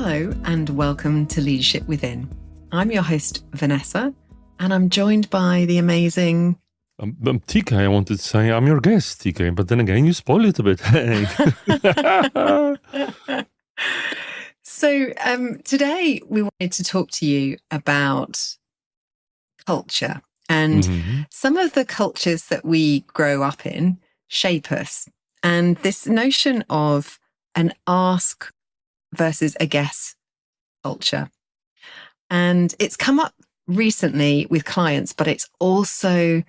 Hello and welcome to Leadership Within. I'm your host, Vanessa, and I'm joined by the amazing... TK, I wanted to say I'm your guest, TK, but then again, you spoil it a bit. Hey. So today we wanted to talk to you about culture and some of the cultures that we grow up in shape us. And this notion of an ask versus a guess culture. And it's come up recently with clients, but it's also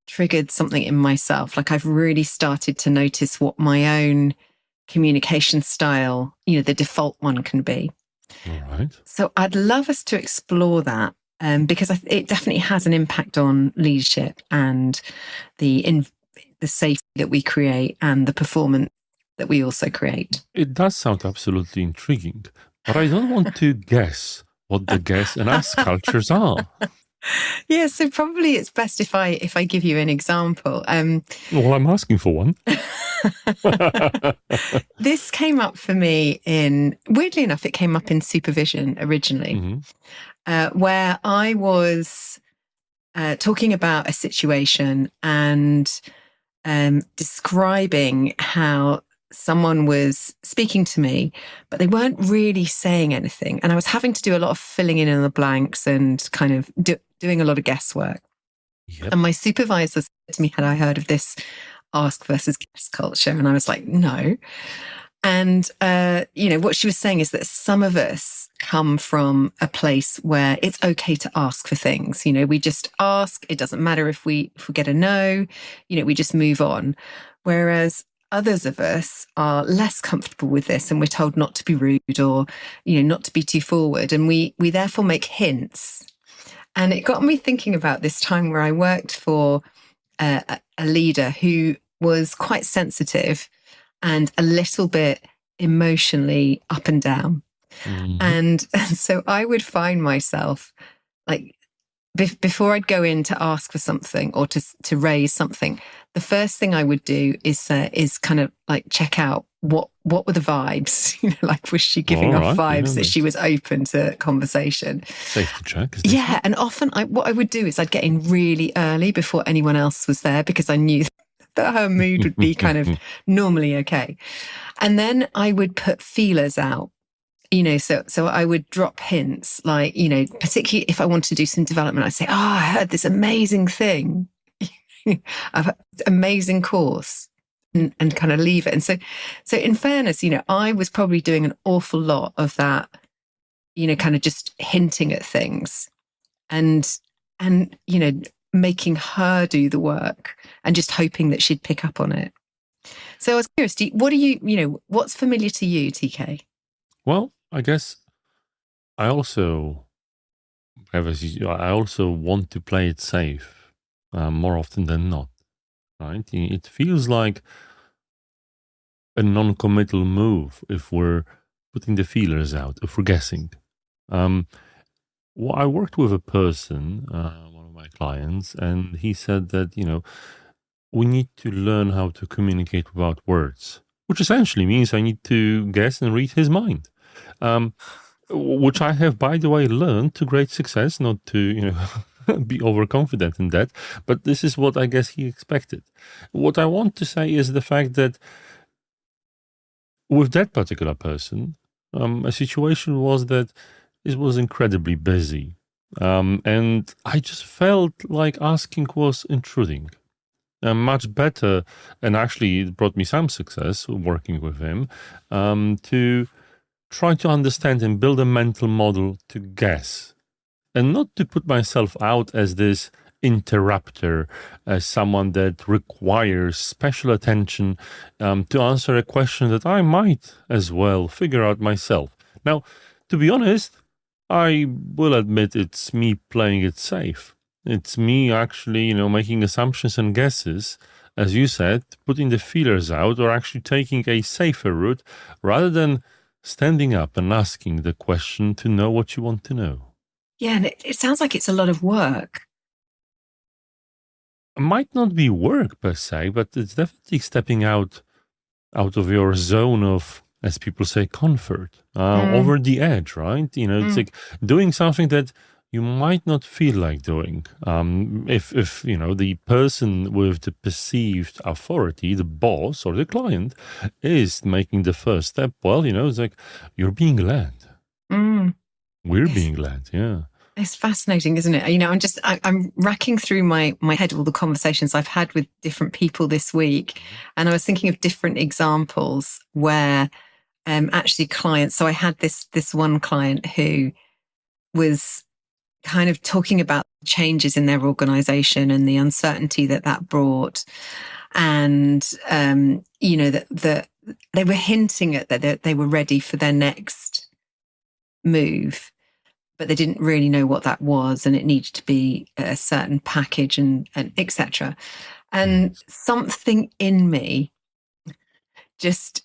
triggered something in myself. Like I've really started to notice what my own communication style, the default one can be. All right. So I'd love us to explore that because it definitely has an impact on leadership and the safety that we create and the performance that we also create. It does sound absolutely intriguing, but I don't want to guess what the guess and ask cultures are. Yeah, so probably it's best if I give you an example. Well, I'm asking for one. This came up for me weirdly enough, it came up in supervision originally, where I was talking about a situation and describing how someone was speaking to me, but they weren't really saying anything. And I was having to do a lot of filling in the blanks and kind of doing a lot of guesswork. Yep. And my supervisor said to me, had I heard of this ask versus guess culture? And I was like, no. And, what she was saying is that some of us come from a place where it's okay to ask for things. We just ask. It doesn't matter if we get a no, we just move on. Whereas others of us are less comfortable with this and we're told not to be rude or, not to be too forward. And we therefore make hints. And it got me thinking about this time where I worked for a leader who was quite sensitive and a little bit emotionally up and down. And so I would find myself like, before I'd go in to ask for something or to raise something, the first thing I would do is kind of like check out what were the vibes, like was she giving off vibes that she was open to conversation? Safety check. Yeah, and often what I would do is I'd get in really early before anyone else was there because I knew that her mood would be kind of normally okay. And then I would put feelers out. So I would drop hints like, particularly if I wanted to do some development, I'd say, I heard this amazing thing, amazing course and kind of leave it. And so in fairness, I was probably doing an awful lot of that, kind of just hinting at things and making her do the work and just hoping that she'd pick up on it. So I was curious, what's familiar to you, TK? Well, I guess I also want to play it safe more often than not, right? It feels like a non-committal move if we're putting the feelers out, if we're guessing. I worked with a person, one of my clients, and he said that, we need to learn how to communicate without words, which essentially means I need to guess and read his mind. Which I have, by the way, learned to great success, not to, be overconfident in that. But this is what I guess he expected. What I want to say is the fact that with that particular person, a situation was that it was incredibly busy. And I just felt like asking was intruding. Much better, and actually it brought me some success working with him, to try to understand and build a mental model to guess and not to put myself out as this interrupter, as someone that requires special attention to answer a question that I might as well figure out myself. Now, to be honest, I will admit it's me playing it safe. It's me actually, making assumptions and guesses, as you said, putting the feelers out or actually taking a safer route rather than standing up and asking the question to know what you want to know. Yeah, and it sounds like it's a lot of work. It might not be work per se, but it's definitely stepping out of your zone of as people say, comfort, Mm, over the edge, right? It's mm, like doing something that you might not feel like doing. If the person with the perceived authority, the boss or the client, is making the first step, well, it's like you're being led. mm. We're It's, being led, yeah. it's fascinating, isn't it? I'm racking through my head all the conversations I've had with different people this week, and I was thinking of different examples where actually clients. So I had this one client who was kind of talking about changes in their organization and the uncertainty that that brought, and that they were hinting at that they were ready for their next move, but they didn't really know what that was, and it needed to be a certain package and etc. And Yes. something in me just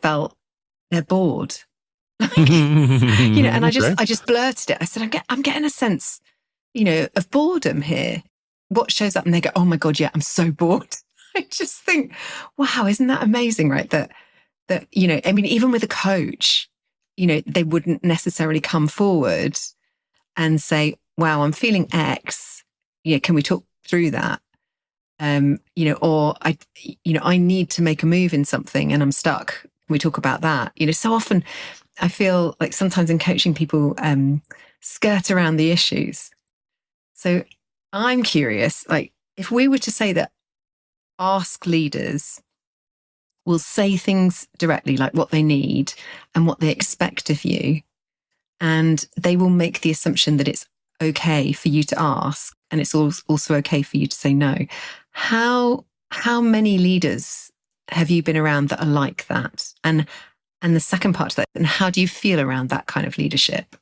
felt they're bored. Like, and Okay. I just blurted it. I said, I'm getting a sense, of boredom here. What shows up? And they go, oh my God, yeah, I'm so bored. I just think, wow, isn't that amazing, right? That, I mean, even with a coach, they wouldn't necessarily come forward and say, wow, I'm feeling X. Can we talk through that? Or I need to make a move in something and I'm stuck. Can we talk about that? So often I feel like sometimes in coaching people skirt around the issues. So I'm curious, like if we were to say that ask leaders will say things directly, like what they need and what they expect of you, and they will make the assumption that it's okay for you to ask and it's also okay for you to say no. How many leaders have you been around that are like that? And the second part to that, and how do you feel around that kind of leadership?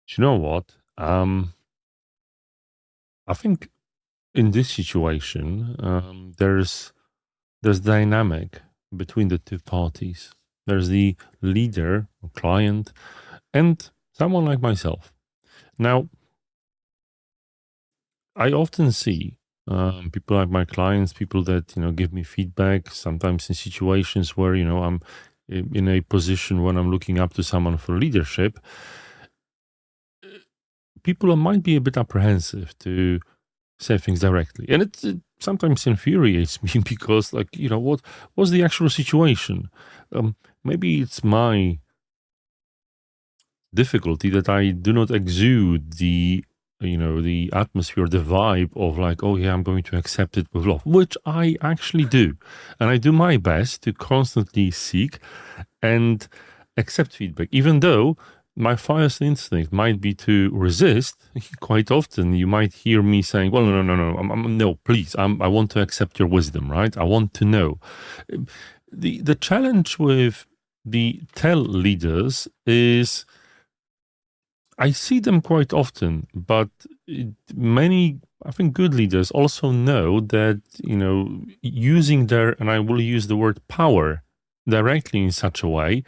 Do you know what? I think in this situation, there's dynamic between the two parties. There's the leader or client and someone like myself. Now, I often see people like my clients, people that give me feedback. Sometimes in situations where I'm in a position when I'm looking up to someone for leadership, people might be a bit apprehensive to say things directly, and it sometimes infuriates me because, like, what's the actual situation? Maybe it's my difficulty that I do not exude the atmosphere, the vibe of like, oh yeah, I'm going to accept it with love, which I actually do, and I do my best to constantly seek and accept feedback, even though my first instinct might be to resist. Quite often, you might hear me saying, "Well, no, no, no, no, no, please, I want to accept your wisdom, right? I want to know." The challenge with the tell leaders is I see them quite often, but many, I think, good leaders also know that, using their, and I will use the word power directly in such a way,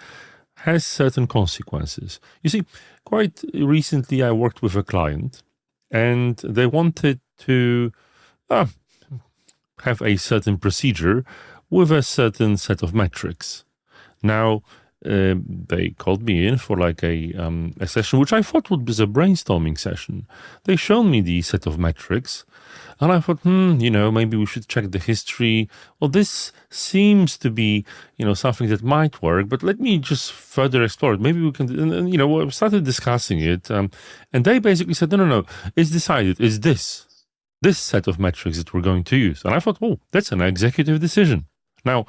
has certain consequences. You see, quite recently I worked with a client and they wanted to uh, have a certain procedure with a certain set of metrics. Now, they called me in for like a session, which I thought would be a brainstorming session. They showed me the set of metrics, and I thought, maybe we should check the history. Well, this seems to be, something that might work, but let me just further explore it. Maybe we can, and we started discussing it, and they basically said, no, no, no, it's decided. It's this set of metrics that we're going to use. And I thought, oh, that's an executive decision. Now,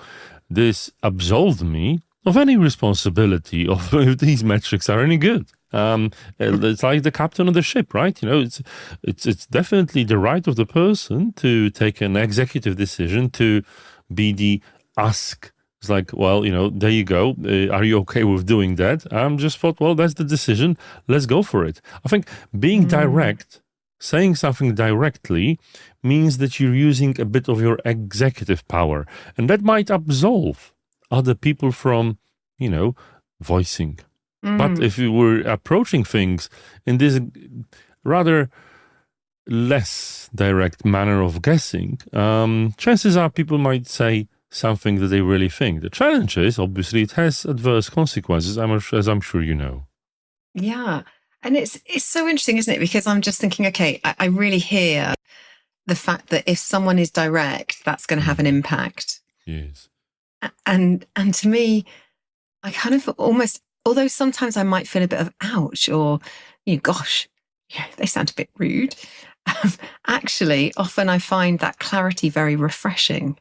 this absolved me of any responsibility of if these metrics are any good. It's like the captain of the ship, right? It's definitely the right of the person to take an executive decision to be the ask. It's like, well, there you go. Are you okay with doing that? I'm just thought, well, that's the decision. Let's go for it. I think being Mm, direct, saying something directly, means that you're using a bit of your executive power, and that might absolve other people from, voicing. But mm, if you were approaching things in this rather less direct manner of guessing, chances are people might say something that they really think. The challenge is, obviously, it has adverse consequences, as I'm sure you know. Yeah. And it's so interesting, isn't it? Because I'm just thinking, okay, I really hear the fact that if someone is direct, that's going to have an impact. Yes. And to me, I kind of almost, although sometimes I might feel a bit of ouch or, gosh, yeah, they sound a bit rude. Actually, often I find that clarity very refreshing.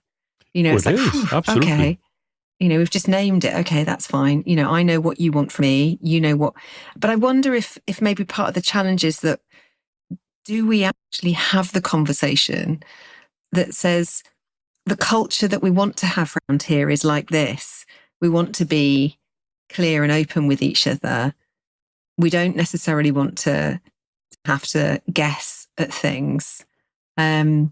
Well, It's it like, is, phew, absolutely. okay, we've just named it. Okay, that's fine. I know what you want from me. You know what, but I wonder if maybe part of the challenge is that do we actually have the conversation that says the culture that we want to have around here is like this. We want to be clear and open with each other. We don't necessarily want to have to guess at things. I'm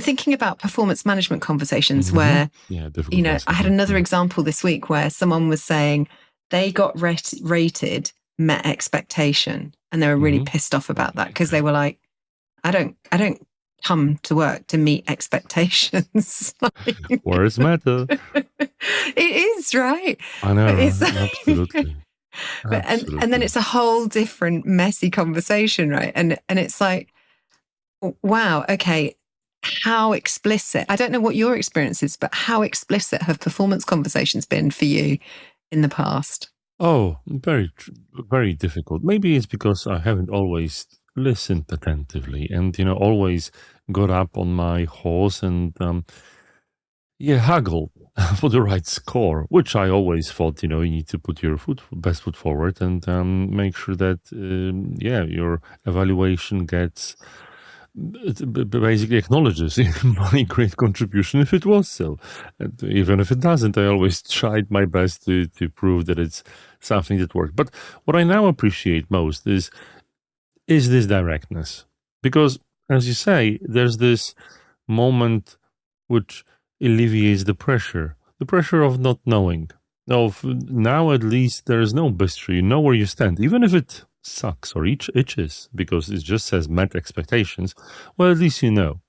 thinking about performance management conversations where, difficult I had lesson. another example this week where someone was saying they got rated met expectation, and they were really pissed off about that because they were like, I don't come to work to meet expectations. Words matter. It is, right? I know, It's right? Absolutely. but and then it's a whole different messy conversation, right? And it's like, wow, okay, how explicit? I don't know what your experience is, but how explicit have performance conversations been for you in the past? Oh, very, very difficult. Maybe it's because I haven't always listened attentively and, always got up on my horse and, haggle for the right score, which I always thought, you need to put your best foot forward and make sure that, your evaluation gets it basically acknowledges my great contribution if it was so. And even if it doesn't, I always tried my best to prove that it's something that worked. But what I now appreciate most is this directness. Because, as you say, there's this moment which alleviates the pressure of not knowing. Now at least there is no mystery. You know where you stand, even if it sucks or itches because it just says met expectations. Well, at least you know,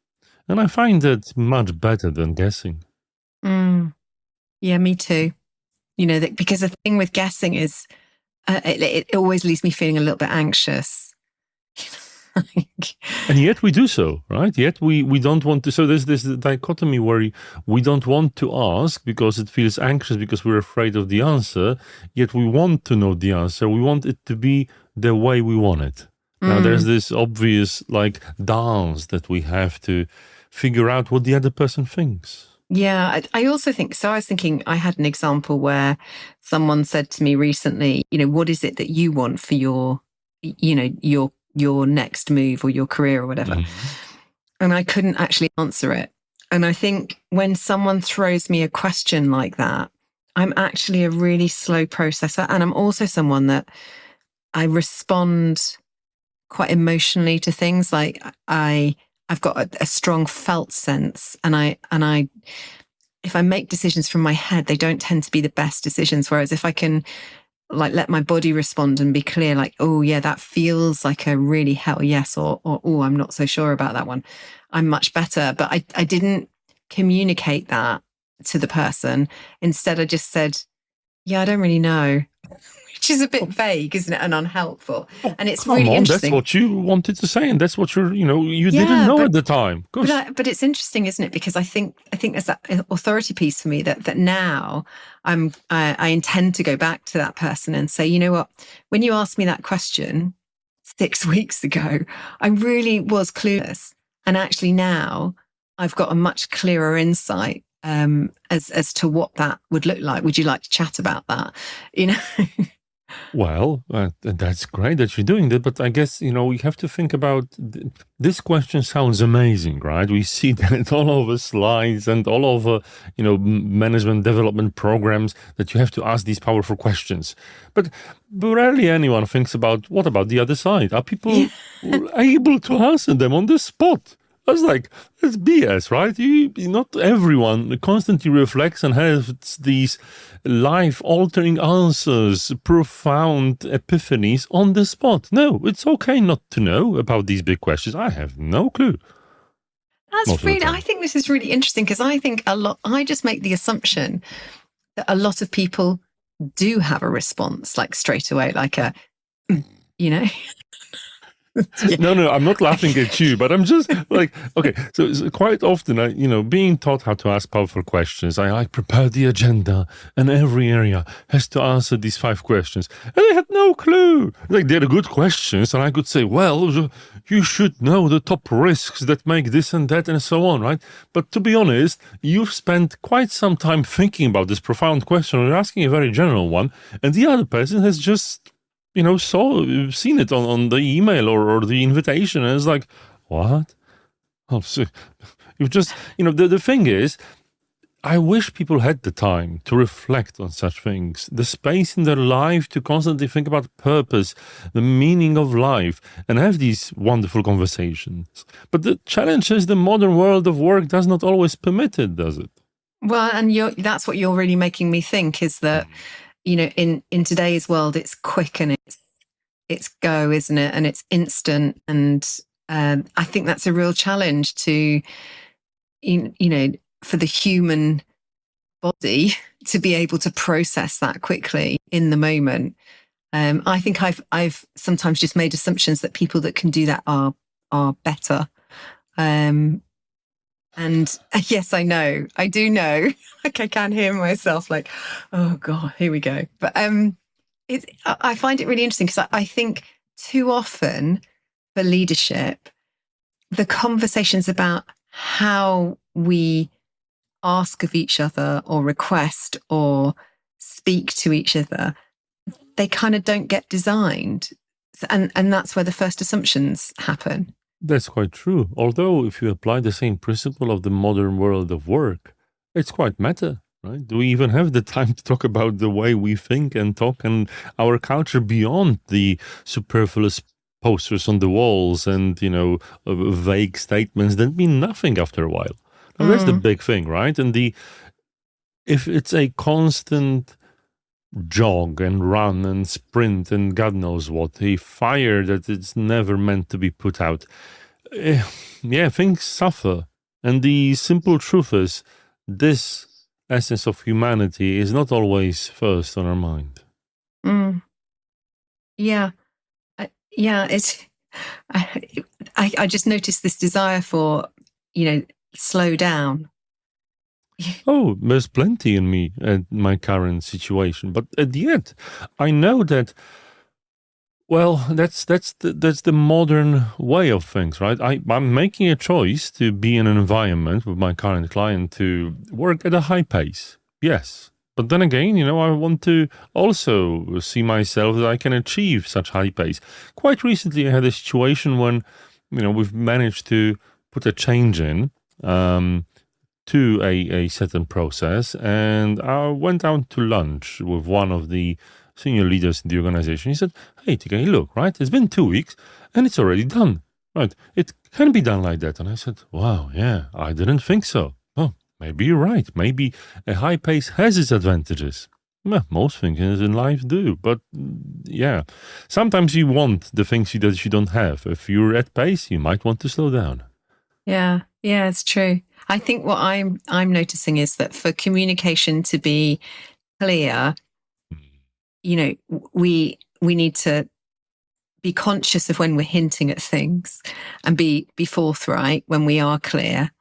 and I find that much better than guessing. Yeah, me too. Because the thing with guessing is it always leaves me feeling a little bit anxious. And yet we do so, right? Yet we don't want to. So there's this dichotomy where we don't want to ask because it feels anxious because we're afraid of the answer. Yet we want to know the answer. We want it to be the way we want it. Now there's this obvious dance that we have to figure out what the other person thinks. Yeah, I also think so. I was thinking I had an example where someone said to me recently, what is it that you want for your next move or your career or whatever? And I couldn't actually answer it. And I think when someone throws me a question like that, I'm actually a really slow processor. And I'm also someone that I respond quite emotionally to things. Like I've got a strong felt sense, and I if I make decisions from my head, they don't tend to be the best decisions. Whereas if I can let my body respond and be clear, like, oh yeah, that feels like a really hell yes, or oh, I'm not so sure about that one, I'm much better. But I didn't communicate that to the person. Instead, I just said, yeah, I don't really know. Which is a bit vague, isn't it, and unhelpful. And it's really interesting. That's what you wanted to say, and that's what you didn't know at the time. But it's interesting, isn't it? Because I think there's that authority piece for me that now I intend to go back to that person and say, you know what, when you asked me that question 6 weeks ago, I really was clueless, and actually now I've got a much clearer insight as to what that would look like. Would you like to chat about that? Well, that's great that you're doing that, but I guess, we have to think about this question sounds amazing, right? We see that all over slides and all over, management development programs that you have to ask these powerful questions. But rarely anyone thinks about what about the other side? Are people able to answer them on the spot? I was like, that's BS, right? Not everyone constantly reflects and has these life-altering answers, profound epiphanies on the spot. No, it's okay not to know about these big questions. I have no clue. most of the I time. think this is really interesting because I just make the assumption that a lot of people do have a response like straight away, like you know, yeah. No, I'm not laughing at you, but I'm just like, okay. So quite often, being taught how to ask powerful questions, I like prepare the agenda, and every area has to answer these 5 questions, and I had no clue. Like they're good questions, and I could say, well, you should know the top risks that make this and that, and so on, right? But to be honest, you've spent quite some time thinking about this profound question, or you're asking a very general one, and the other person has just seen it on the email or the invitation, and it's like, what? Oh, so you've just, the thing is, I wish people had the time to reflect on such things, the space in their life to constantly think about purpose, the meaning of life, and have these wonderful conversations. But the challenge is the modern world of work does not always permit it, does it? Well, and that's what you're really making me think is that, in today's world, it's quick and it's go, isn't it? And it's instant. And I think that's a real challenge to, for the human body to be able to process that quickly in the moment. I think I've sometimes just made assumptions that people that can do that are better. And yes, I know, I do know. Like I can hear myself, like, oh god, here we go. But I find it really interesting because I think too often for leadership, the conversations about how we ask of each other or request or speak to each other, they kind of don't get designed. And that's where the first assumptions happen. That's quite true. Although, if you apply the same principle of the modern world of work, it's quite meta, right? Do we even have the time to talk about the way we think and talk and our culture beyond the superfluous posters on the walls and, vague statements that mean nothing after a while? Now, that's the big thing, right? And if it's a constant jog and run and sprint and God knows what, a fire that it's never meant to be put out. Things suffer. And the simple truth is, this essence of humanity is not always first on our mind. Yeah. It's, I just noticed this desire for, slow down. Oh, there's plenty in me at my current situation, but at the end, I know that. Well, that's the modern way of things, right? I'm making a choice to be in an environment with my current client to work at a high pace. Yes, but then again, I want to also see myself that I can achieve such high pace. Quite recently, I had a situation when, we've managed to put a change in. To a certain process, and I went out to lunch with one of the senior leaders in the organization. He said, "Hey, TK, look, right? It's been 2 weeks and it's already done, right? It can be done like that." And I said, "Wow, yeah, I didn't think so. Oh, maybe you're right. Maybe a high pace has its advantages." Well, most things in life do, but yeah, sometimes you want the things that you don't have. If you're at pace, you might want to slow down. Yeah, it's true. I think what I'm noticing is that for communication to be clear, we need to be conscious of when we're hinting at things and be forthright when we are clear,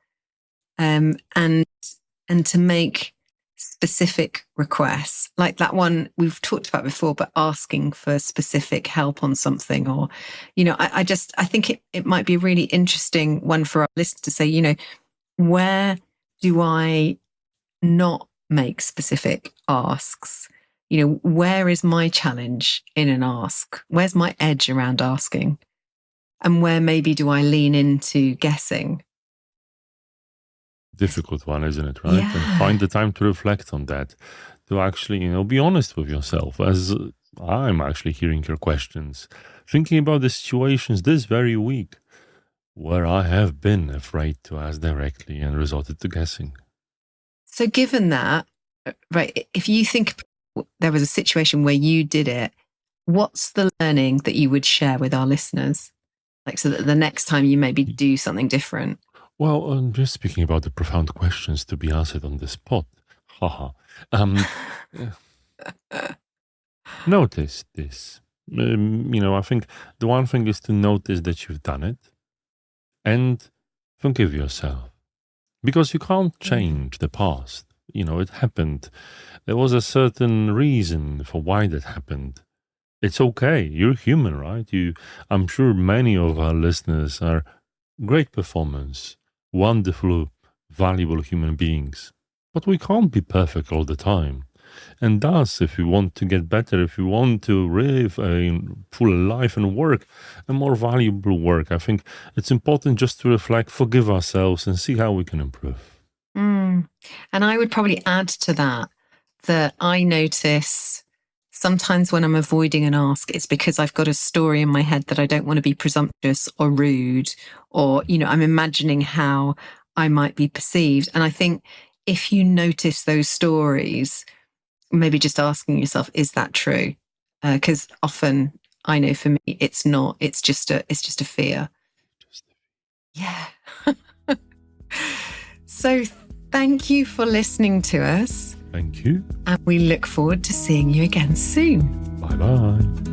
and to make specific requests like that one we've talked about before, but asking for specific help on something, or I think it might be a really interesting one for our listeners to say, where do I not make specific asks? Where is my challenge in an ask? Where's my edge around asking? And where maybe do I lean into guessing? Difficult one, isn't it? Right? Yeah. And find the time to reflect on that, to actually, be honest with yourself. As I'm actually hearing your questions, thinking about the situations this very week where I have been afraid to ask directly and resorted to guessing. So, given that, right, if you think there was a situation where you did it, what's the learning that you would share with our listeners? Like, so that the next time you maybe do something different. Well, just speaking about the profound questions to be answered on the spot. Haha. Um, Notice this. I think the one thing is to notice that you've done it and forgive yourself because you can't Yeah. change the past. It happened. There was a certain reason for why that happened. It's okay. You're human, right? I'm sure many of our listeners are great performers, wonderful, valuable human beings. But we can't be perfect all the time. And thus, if we want to get better, if we want to live a full life and work, a more valuable work, I think it's important just to reflect, forgive ourselves, and see how we can improve. Mm. And I would probably add to that I notice sometimes when I'm avoiding an ask, it's because I've got a story in my head that I don't want to be presumptuous or rude, or, I'm imagining how I might be perceived. And I think if you notice those stories, maybe just asking yourself, is that true? Because often I know for me, it's not. It's just a fear. Yeah. So thank you for listening to us. Thank you. And we look forward to seeing you again soon. Bye bye.